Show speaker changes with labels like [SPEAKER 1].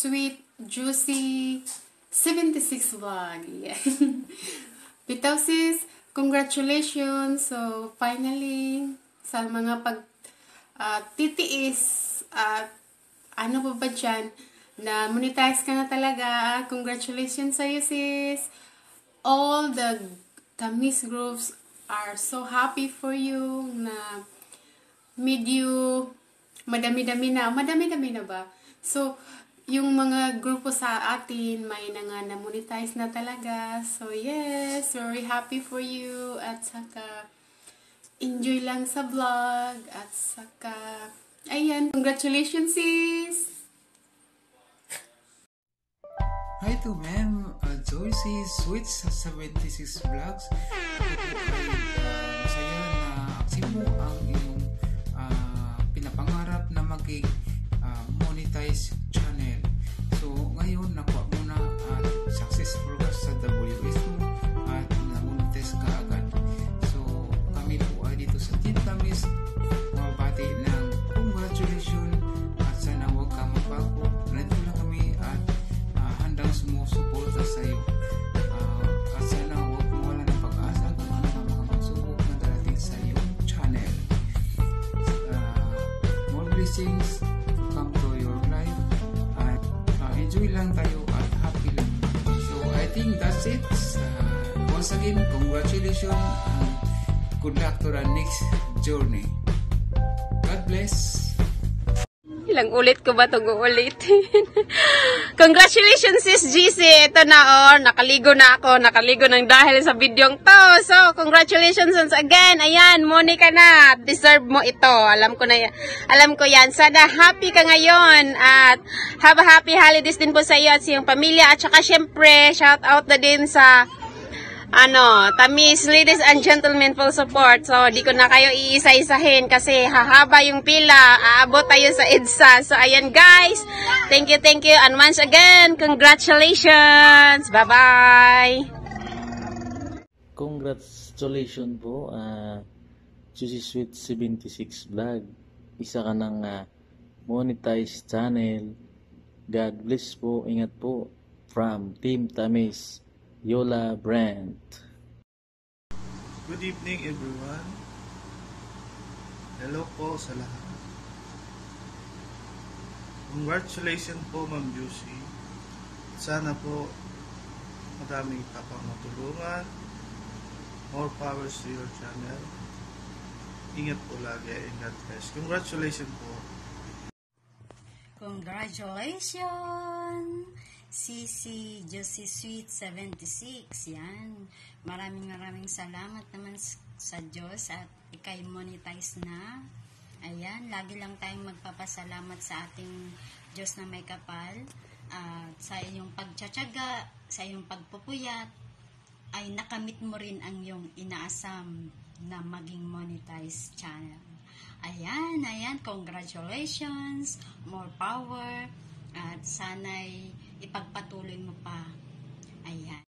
[SPEAKER 1] Sweet Juicy 76 vlog. Yeah. Bitaw sis, congratulations. So, finally, sa mga titiis at ano pa ba dyan, na monetize ka na talaga. Congratulations sa'yo sis. All the Tamis groups are so happy for you na medyo madami-dami na. Madami-dami na ba? So, yung mga grupo sa atin, may na-monetize na talaga. So, yes, very happy for you. At saka, enjoy lang sa vlog. At saka, ayan, congratulations sis!
[SPEAKER 2] Hi to ma'am Joyce Sweet sa 76 Vlogs. Ako po ay masaya na aksin mo ang iyong pinapangarap na maging monetize channel. So ngayon nakuha mo na at successful ka sa WS mo at na-monetize ka agad. So kami po ay dito sa Team Tamis mabati ng congratulations at sana huwag ka magbago. Nandito lang kami at handang sumusuporta sa iyo. At sana huwag mawala ng pag-asa kung ano ang mga pagsubok na darating sa iyong channel. More blessings come to your life at enjoy lang tayo at happy lang. So I think that's it. Once again, congratulations and good luck to the next journey. God bless.
[SPEAKER 3] Ilang ulit ko ba ito uulitin? Congratulations sis GC! Ito na nakaligo na ako. Nakaligo ng dahil sa videong to. So, congratulations once again. Ayan, Monica na. Deserve mo ito. Alam ko yan. Sana happy ka ngayon. At have a happy holidays din po sa iyo at sa iyong pamilya. At saka syempre, shout out na din sa Tamis, ladies and gentlemen, full support. So, di ko na kayo iisa-isahin kasi hahaba yung pila. Aabot tayo sa EDSA. So, ayan guys. Thank you. And once again, congratulations. Bye-bye.
[SPEAKER 4] Congratulations po, Juicy Sweet 76 Vlog. Isa ka ng monetized channel. God bless po. Ingat po. From Team Tamis, Yola Brand.
[SPEAKER 5] Good evening everyone. Hello po sa lahat. Congratulations po Ma'am Juicy. Sana po madaming tapang matulungan. More powers to your channel. Ingat po lagi and God bless. Congratulations po.
[SPEAKER 6] Congratulations! Sisi Juicy Sweet 76. Yan. Maraming salamat naman sa Diyos at ikay monetize na. Ayan. Lagi lang tayong magpapasalamat sa ating Diyos na may kapal. Sa iyong pagtsatsaga, sa iyong pagpupuyat, ay nakamit mo rin ang iyong inaasam na maging monetize channel. Ayan. Congratulations. More power. At sana'y ipagpatuloy mo pa. Ayan.